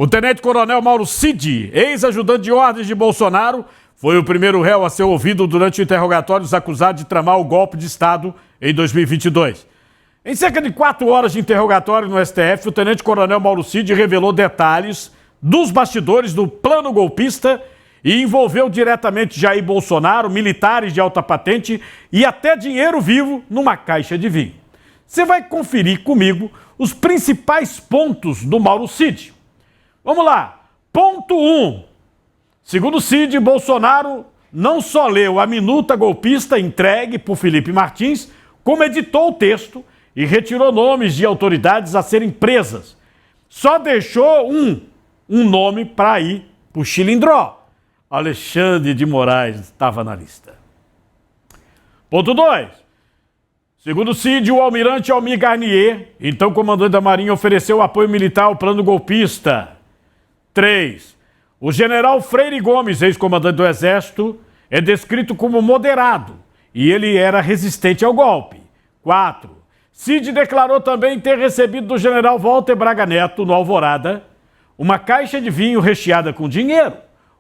O tenente-coronel Mauro Cid, ex-ajudante de ordens de Bolsonaro, foi o primeiro réu a ser ouvido durante interrogatórios acusado de tramar o golpe de Estado em 2022. Em cerca de 4 horas de interrogatório no STF, o tenente-coronel Mauro Cid revelou detalhes dos bastidores do plano golpista e envolveu diretamente Jair Bolsonaro, militares de alta patente e até dinheiro vivo numa caixa de vinho. Você vai conferir comigo os principais pontos do Mauro Cid. Vamos lá. Ponto 1. Segundo Cid, Bolsonaro não só leu a minuta golpista entregue por Felipe Martins, como editou o texto e retirou nomes de autoridades a serem presas. Só deixou um nome para ir para o Chilindró. Alexandre de Moraes estava na lista. Ponto 2. Segundo Cid, o almirante Almir Garnier, então comandante da Marinha, ofereceu apoio militar ao plano golpista. 3. O general Freire Gomes, ex-comandante do Exército, é descrito como moderado e ele era resistente ao golpe. 4. Cid declarou também ter recebido do general Walter Braga Neto, no Alvorada, uma caixa de vinho recheada com dinheiro.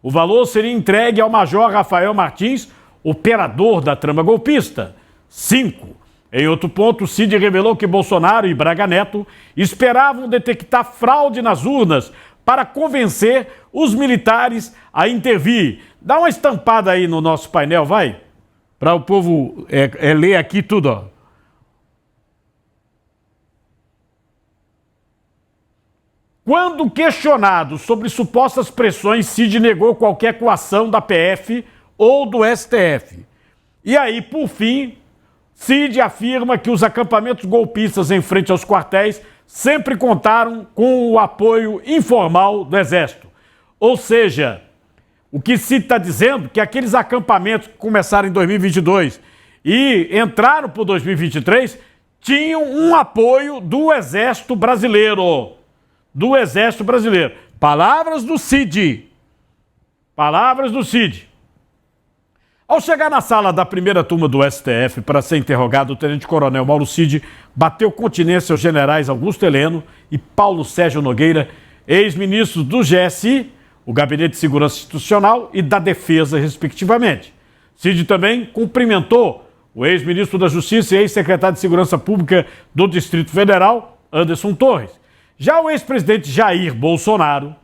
O valor seria entregue ao major Rafael Martins, operador da trama golpista. 5. Em outro ponto, Cid revelou que Bolsonaro e Braga Neto esperavam detectar fraude nas urnas para convencer os militares a intervir. Dá uma estampada aí no nosso painel, vai? Para o povo ler aqui tudo, ó. Quando questionado sobre supostas pressões, Cid negou qualquer coação da PF ou do STF. E aí, por fim, Cid afirma que os acampamentos golpistas em frente aos quartéis sempre contaram com o apoio informal do Exército. Ou seja, o que Cid está dizendo é que aqueles acampamentos que começaram em 2022 e entraram por 2023 tinham um apoio do Exército Brasileiro. Do Exército Brasileiro. Palavras do Cid. Palavras do Cid. Ao chegar na sala da primeira turma do STF para ser interrogado, o tenente-coronel Mauro Cid bateu continência aos generais Augusto Heleno e Paulo Sérgio Nogueira, ex-ministros do GSI, o Gabinete de Segurança Institucional e da Defesa, respectivamente. Cid também cumprimentou o ex-ministro da Justiça e ex-secretário de Segurança Pública do Distrito Federal, Anderson Torres. Já o ex-presidente Jair Bolsonaro,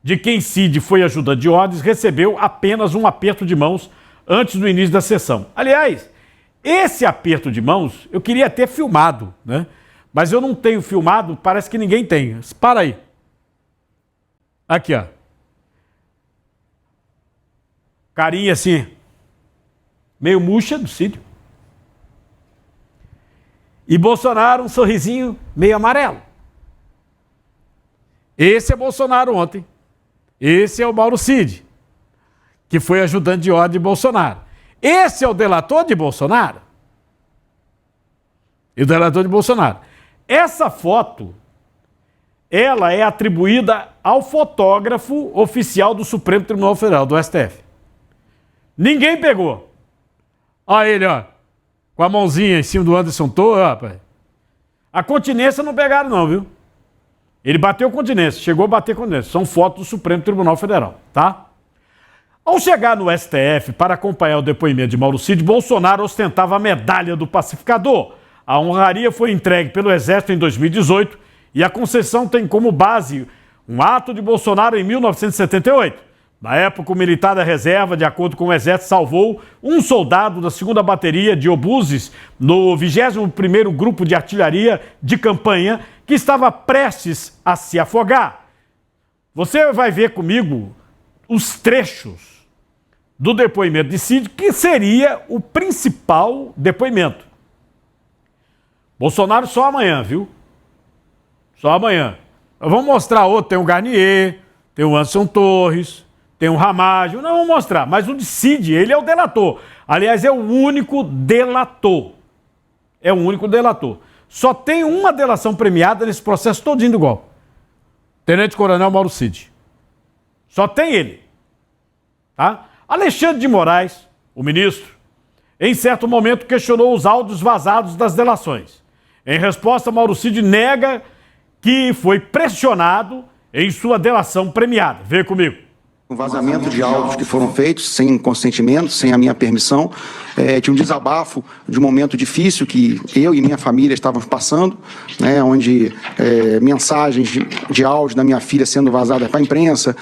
de quem Cid foi ajudante de ordens, recebeu apenas um aperto de mãos antes do início da sessão. Aliás, esse aperto de mãos eu queria ter filmado, né? Mas eu não tenho filmado, parece que ninguém tem. Para aí. Aqui, ó. Carinha assim, meio murcha do Cid. E Bolsonaro, um sorrisinho meio amarelo. Esse é Bolsonaro ontem. Esse é o Mauro Cid, que foi ajudante de ordem de Bolsonaro. Esse é o delator de Bolsonaro. E o delator de Bolsonaro. Essa foto, ela é atribuída ao fotógrafo oficial do Supremo Tribunal Federal, do STF. Ninguém pegou. Olha ele, ó, com a mãozinha em cima do Anderson Torres, rapaz. A continência não pegaram não, viu? Ele bateu continência, chegou a bater continência. São fotos do Supremo Tribunal Federal, tá? Ao chegar no STF para acompanhar o depoimento de Mauro Cid, Bolsonaro ostentava a medalha do pacificador. A honraria foi entregue pelo Exército em 2018 e a concessão tem como base um ato de Bolsonaro em 1978. Na época, o militar da reserva, de acordo com o Exército, salvou um soldado da 2ª Bateria de Obuses no 21º Grupo de Artilharia de Campanha, que estava prestes a se afogar. Você vai ver comigo os trechos do depoimento de Cid, que seria o principal depoimento. Bolsonaro só amanhã, viu? Só amanhã. Vamos mostrar outro, tem o Garnier, tem o Anderson Torres, tem o Ramalho, não vamos mostrar, mas o de Cid, ele é o delator. Aliás, é o único delator. É o único delator. Só tem uma delação premiada nesse processo todinho do golpe. Tenente-coronel Mauro Cid. Só tem ele. Tá? Alexandre de Moraes, o ministro, em certo momento questionou os áudios vazados das delações. Em resposta, Mauro Cid nega que foi pressionado em sua delação premiada. Vê comigo. Um vazamento de áudios que foram feitos sem consentimento, sem a minha permissão, de um desabafo de um momento difícil que eu e minha família estávamos passando, né, onde mensagens de áudio da minha filha sendo vazadas para a imprensa,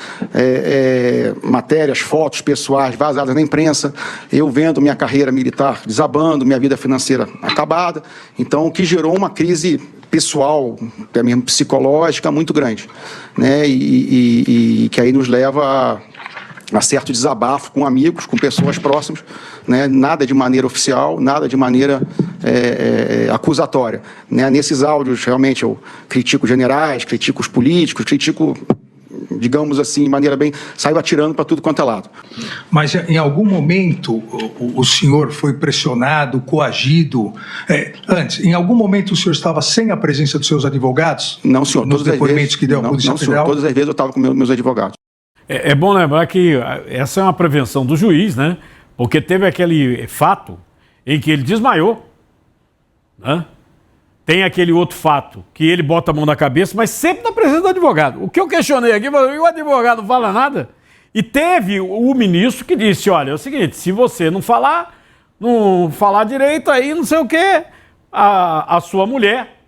matérias, fotos pessoais vazadas na imprensa, eu vendo minha carreira militar desabando, minha vida financeira acabada, então o que gerou uma crise pessoal, até mesmo psicológica, muito grande, né? E que aí nos leva a certo desabafo com amigos, com pessoas próximas, né? Nada de maneira oficial, nada de maneira acusatória, né? Nesses áudios, realmente, eu critico generais, critico os políticos, critico, digamos assim, de maneira bem, saio atirando para tudo quanto é lado. Mas em algum momento o senhor foi pressionado, coagido? Antes, em algum momento o senhor estava sem a presença dos seus advogados? Não, senhor. Nos depoimentos que deu a Polícia Federal? Todas as vezes eu estava com meus advogados. É bom lembrar que essa é uma prevenção do juiz, né? Porque teve aquele fato em que ele desmaiou, né? Tem aquele outro fato que ele bota a mão na cabeça, mas sempre na presença do advogado. O que eu questionei aqui, o advogado não fala nada. E teve o ministro que disse, olha, é o seguinte, se você não falar direito, aí não sei o quê, a sua mulher,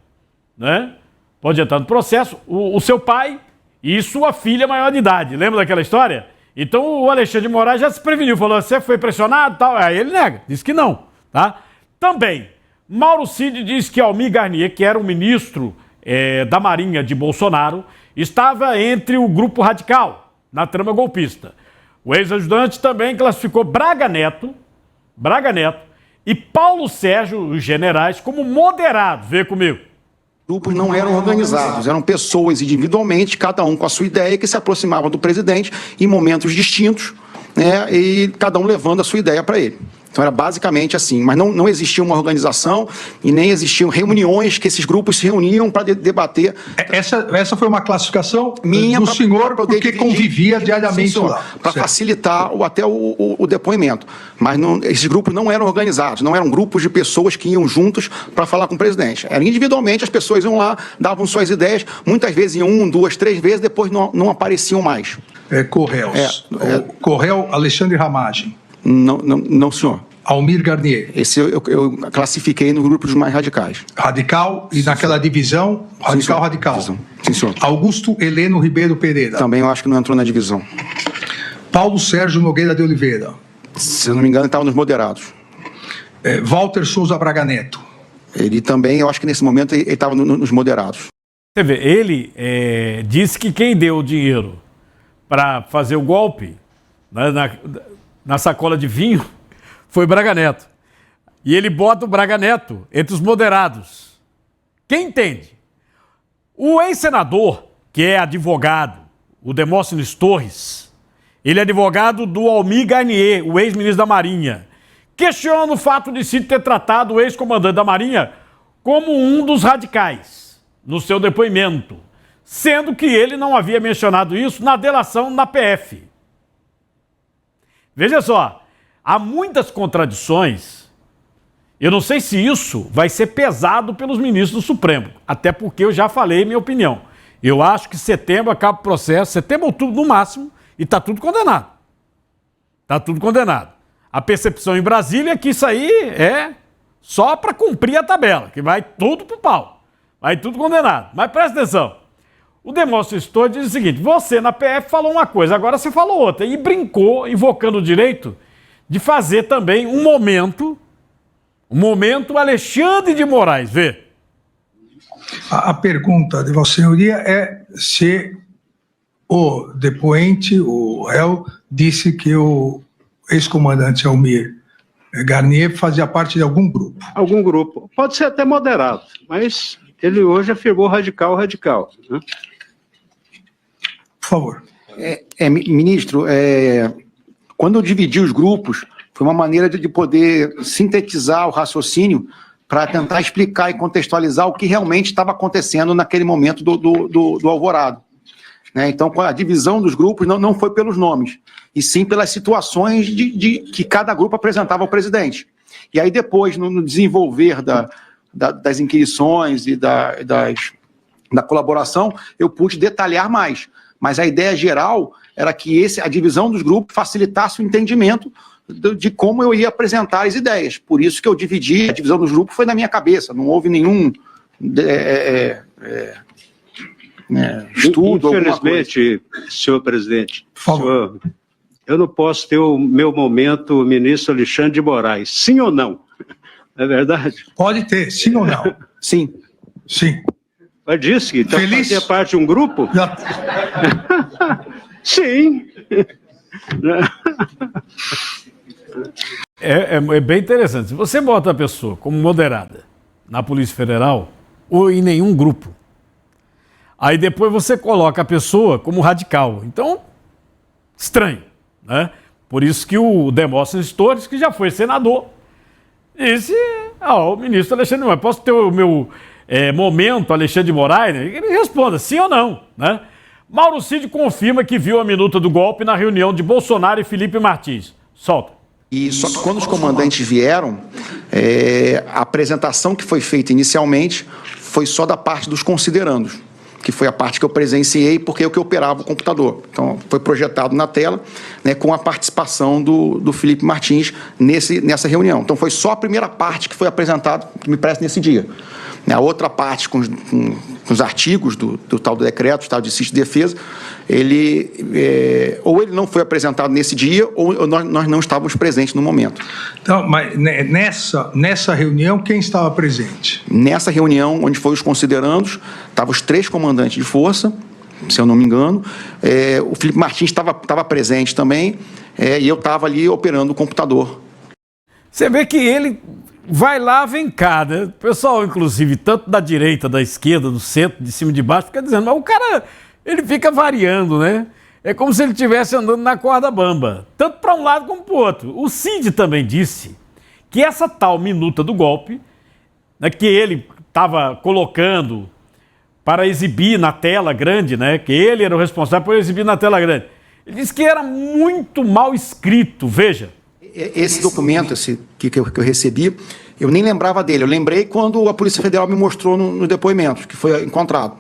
né, pode entrar no processo, o seu pai e sua filha maior de idade. Lembra daquela história? Então o Alexandre de Moraes já se preveniu, falou, você foi pressionado e tal. Aí ele nega, disse que não, tá? Também, Mauro Cid diz que Almir Garnier, que era o ministro da Marinha de Bolsonaro, estava entre o grupo radical na trama golpista. O ex-ajudante também classificou Braga Neto e Paulo Sérgio, os generais, como moderados. Vê comigo. Grupos não eram organizados, eram pessoas individualmente, cada um com a sua ideia, que se aproximavam do presidente em momentos distintos, né, e cada um levando a sua ideia para ele. Então era basicamente assim, mas não existia uma organização e nem existiam reuniões que esses grupos se reuniam para debater. Essa foi uma classificação minha do senhor, porque convivia diariamente lá. Para facilitar até o depoimento. Mas esses grupos não eram organizados, não eram grupos de pessoas que iam juntos para falar com o presidente. Era individualmente, as pessoas iam lá, davam suas ideias, muitas vezes iam 1, 2, 3 vezes, depois não apareciam mais. Correios. Correio Alexandre Ramagem. Não, senhor. Almir Garnier. Esse eu classifiquei no grupo dos mais radicais. Radical e naquela divisão, radical. Sim, senhor. Augusto Heleno Ribeiro Pereira. Também eu acho que não entrou na divisão. Paulo Sérgio Nogueira de Oliveira. Se eu não me engano, ele estava nos moderados. Walter Souza Braga Neto. Ele também, eu acho que nesse momento ele estava nos moderados. Você vê, ele disse que quem deu o dinheiro para fazer o golpe, né, na sacola de vinho, foi Braga Neto. E ele bota o Braga Neto entre os moderados. Quem entende? O ex-senador, que é advogado, o Demóstenes Torres, ele é advogado do Almir Garnier, o ex-ministro da Marinha, questiona o fato de Cid ter tratado o ex-comandante da Marinha como um dos radicais no seu depoimento, sendo que ele não havia mencionado isso na delação na PF. Veja só, há muitas contradições. Eu não sei se isso vai ser pesado pelos ministros do Supremo, até porque eu já falei minha opinião. Eu acho que setembro acaba o processo, setembro, outubro no máximo, e está tudo condenado. Está tudo condenado. A percepção em Brasília é que isso aí é só para cumprir a tabela, que vai tudo pro pau. Vai tudo condenado. Mas presta atenção. O Demóstenes Torres diz o seguinte, você na PF falou uma coisa, agora você falou outra. E brincou, invocando o direito de fazer também um momento Alexandre de Moraes. Vê. A pergunta de Vossa Senhoria é se o depoente, o réu, disse que o ex-comandante Almir Garnier fazia parte de algum grupo. Algum grupo. Pode ser até moderado, mas ele hoje afirmou radical. Né? Por favor. Ministro, quando eu dividi os grupos, foi uma maneira de poder sintetizar o raciocínio para tentar explicar e contextualizar o que realmente estava acontecendo naquele momento do Alvorado. Né? Então, a divisão dos grupos não foi pelos nomes, e sim pelas situações que cada grupo apresentava ao presidente. E aí depois, no desenvolver das inquirições e das da colaboração, eu pude detalhar mais. Mas a ideia geral era que a divisão dos grupos facilitasse o entendimento de como eu ia apresentar as ideias. Por isso que eu dividi, a divisão dos grupos foi na minha cabeça, não houve nenhum estudo. Infelizmente, senhor presidente, eu não posso ter o meu momento, o ministro Alexandre de Moraes. Sim ou não? É verdade? Pode ter, sim ou não? Sim. Sim. Mas disse que então Feliz? fazia parte de um grupo? Já... Sim. É bem interessante. Se você bota a pessoa como moderada na Polícia Federal ou em nenhum grupo, aí depois você coloca a pessoa como radical. Então, estranho, né? Por isso que o Demóstenes Torres, que já foi senador, disse ao ministro Alexandre de Moraes, posso ter o meu momento, Alexandre de Moraes? Ele responda sim ou não, né? Mauro Cid confirma que viu a minuta do golpe na reunião de Bolsonaro e Felipe Martins. Solta. E só que quando os comandantes vieram, a apresentação que foi feita inicialmente foi só da parte dos considerandos, que foi a parte que eu presenciei, porque é o que operava o computador. Então, foi projetado na tela, né, com a participação do Felipe Martins nessa reunião. Então, foi só a primeira parte que foi apresentada, que me parece, nesse dia. A outra parte, com os artigos do tal do decreto, do estado de sítio de defesa, ou ele não foi apresentado nesse dia, ou nós não estávamos presentes no momento. Então, mas nessa reunião, quem estava presente? Nessa reunião, onde foi os considerandos, estavam os 3 comandantes de força, se eu não me engano, o Felipe Martins estava presente também, e eu estava ali operando o computador. Você vê que ele vai lá, vem cá, né? O pessoal, inclusive, tanto da direita, da esquerda, do centro, de cima e de baixo, fica dizendo, mas o cara, ele fica variando, né? É como se ele estivesse andando na corda bamba, tanto para um lado como para o outro. O Cid também disse que essa tal minuta do golpe, né, que ele estava colocando para exibir na tela grande, né, que ele era o responsável por exibir na tela grande, ele disse que era muito mal escrito, veja. Esse documento que eu recebi, eu nem lembrava dele. Eu lembrei quando a Polícia Federal me mostrou no depoimento, que foi encontrado.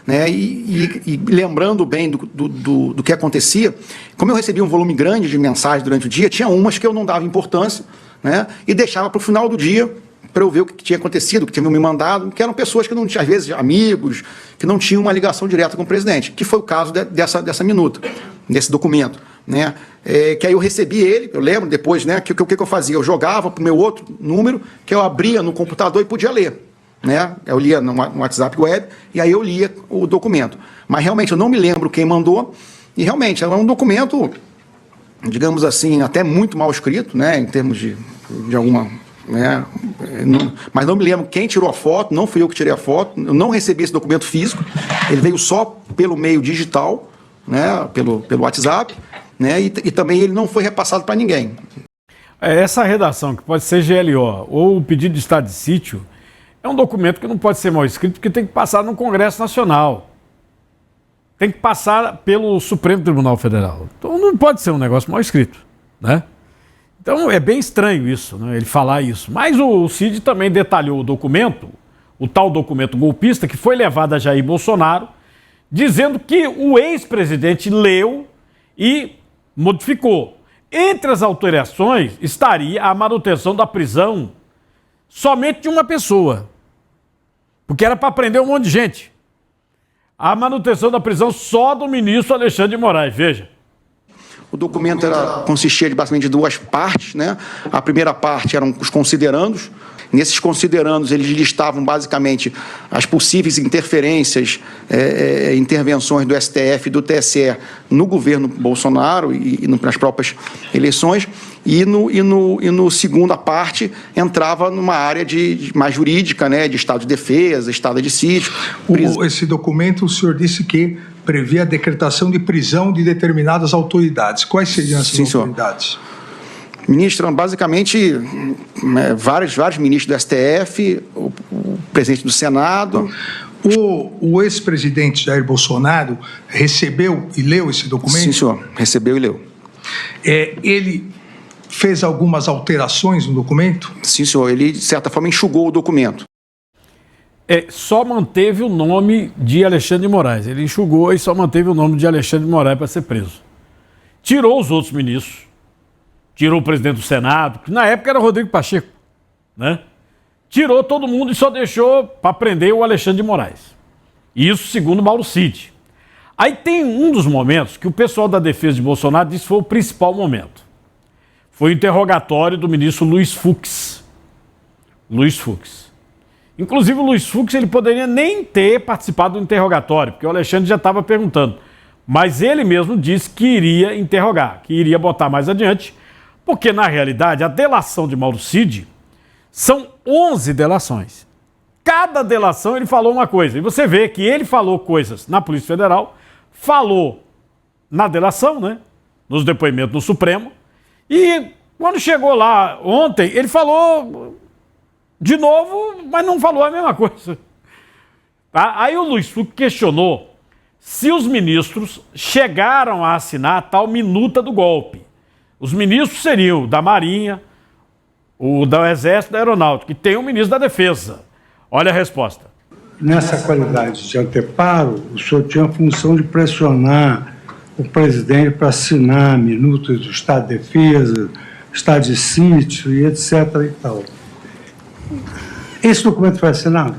Né? E lembrando bem do que acontecia, como eu recebi um volume grande de mensagens durante o dia, tinha umas que eu não dava importância, né? E deixava para o final do dia para eu ver o que tinha acontecido, o que tinham me mandado, que eram pessoas que não tinham, às vezes, amigos, que não tinham uma ligação direta com o presidente, que foi o caso dessa minuta, desse documento. Né? Que aí eu recebi ele, eu lembro depois, né, que eu fazia? Eu jogava para o meu outro número, que eu abria no computador e podia ler. Né? Eu lia no WhatsApp web, e aí eu lia o documento. Mas realmente eu não me lembro quem mandou, e realmente era um documento, digamos assim, até muito mal escrito, né, em termos de alguma... Né? Mas não me lembro quem tirou a foto, não fui eu que tirei a foto, eu não recebi esse documento físico, ele veio só pelo meio digital, né, pelo WhatsApp, né, e também ele não foi repassado para ninguém. Essa redação, que pode ser GLO ou o pedido de estado de sítio, é um documento que não pode ser mal escrito, porque tem que passar no Congresso Nacional. Tem que passar pelo Supremo Tribunal Federal. Então não pode ser um negócio mal escrito, né? Então é bem estranho isso, né, ele falar isso. Mas o Cid também detalhou o documento, o tal documento golpista, que foi levado a Jair Bolsonaro, dizendo que o ex-presidente leu e modificou. Entre as alterações estaria a manutenção da prisão somente de uma pessoa, porque era para prender um monte de gente. A manutenção da prisão só do ministro Alexandre de Moraes, veja. O documento consistia basicamente de 2 partes, né? A primeira parte eram os considerandos. Nesses considerandos, eles listavam basicamente as possíveis interferências, intervenções do STF e do TSE no governo Bolsonaro e nas próprias eleições. E no segunda parte entrava numa área mais jurídica, né? De estado de defesa, estado de sítio. Esse documento, o senhor disse que prevê a decretação de prisão de determinadas autoridades. Quais seriam essas autoridades? Ministro, basicamente, vários ministros do STF, o presidente do Senado. O ex-presidente Jair Bolsonaro recebeu e leu esse documento? Sim, senhor, recebeu e leu. Ele fez algumas alterações no documento? Sim, senhor, ele, de certa forma, enxugou o documento. Só manteve o nome de Alexandre de Moraes. Ele enxugou e só manteve o nome de Alexandre de Moraes para ser preso. Tirou os outros ministros, tirou o presidente do Senado, que na época era Rodrigo Pacheco, né? Tirou todo mundo e só deixou para prender o Alexandre de Moraes. Isso segundo Mauro Cid. Aí tem um dos momentos que o pessoal da defesa de Bolsonaro disse que foi o principal momento. Foi o interrogatório do ministro Luiz Fux. Luiz Fux. Inclusive o Luiz Fux ele poderia nem ter participado do interrogatório, porque o Alexandre já estava perguntando. Mas ele mesmo disse que iria interrogar, que iria botar mais adiante, porque na realidade a delação de Mauro Cid são 11 delações. Cada delação ele falou uma coisa. E você vê que ele falou coisas na Polícia Federal, falou na delação, né? Nos depoimentos do Supremo. E quando chegou lá ontem, ele falou de novo, mas não falou a mesma coisa. Tá? Aí o Luiz Fux questionou se os ministros chegaram a assinar a tal minuta do golpe. Os ministros seriam da Marinha, o do Exército e da Aeronáutica, e tem o ministro da Defesa. Olha a resposta. Nessa qualidade de anteparo, o senhor tinha a função de pressionar o presidente para assinar minutas do Estado de Defesa, Estado de Sítio e etc. e tal. Esse documento foi assinado?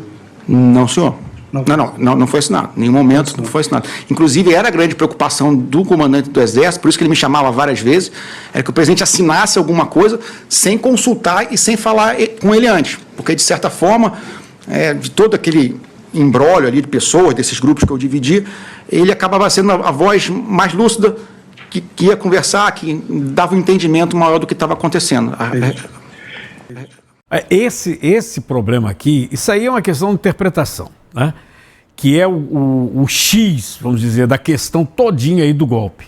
Não, senhor. Não foi assinado. Em nenhum momento não foi assinado. Inclusive, era a grande preocupação do comandante do Exército, por isso que ele me chamava várias vezes, era que o presidente assinasse alguma coisa sem consultar e sem falar com ele antes. Porque, de certa forma, de todo aquele imbróglio ali de pessoas, desses grupos que eu dividi, ele acabava sendo a voz mais lúcida que ia conversar, que dava um entendimento maior do que estava acontecendo. Esse problema aqui, isso aí é uma questão de interpretação, né? Que é o X, vamos dizer, da questão todinha aí do golpe.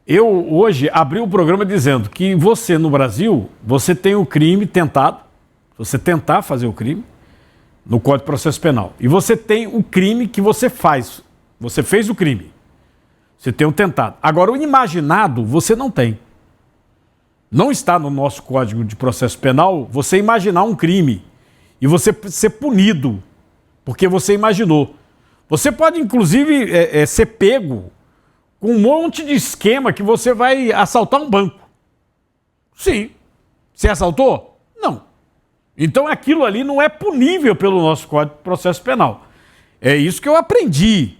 Eu hoje abri o programa dizendo que você no Brasil, você tem o crime tentado, você tentar fazer o crime no Código de Processo Penal. E você tem o crime que você faz. Você fez o crime. Você tem o tentado. Agora, o imaginado, você não tem. Não está no nosso Código de Processo Penal você imaginar um crime e você ser punido porque você imaginou. Você pode, inclusive, ser pego com um monte de esquema que você vai assaltar um banco. Sim. Você assaltou? Não. Então aquilo ali não é punível pelo nosso Código de Processo Penal. É isso que eu aprendi.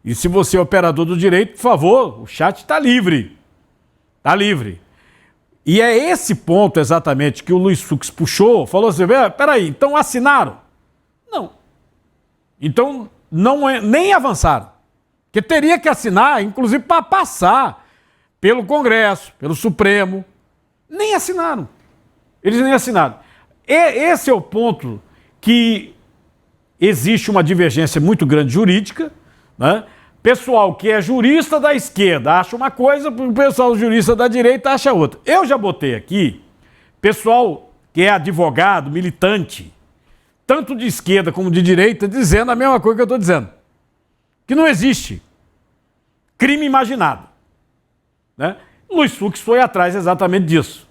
E se você é operador do direito, por favor, o chat está livre. Está livre. E é esse ponto exatamente que o Luiz Fux puxou, falou assim, peraí, então assinaram? Não. Então nem avançaram. Porque teria que assinar, inclusive para passar pelo Congresso, pelo Supremo. Nem assinaram. Eles nem assinaram. Esse é o ponto que existe uma divergência muito grande jurídica, né? Pessoal que é jurista da esquerda acha uma coisa, o pessoal jurista da direita acha outra. Eu já botei aqui pessoal que é advogado, militante, tanto de esquerda como de direita, dizendo a mesma coisa que eu estou dizendo. Que não existe crime imaginado, né? Luiz Fux foi atrás exatamente disso.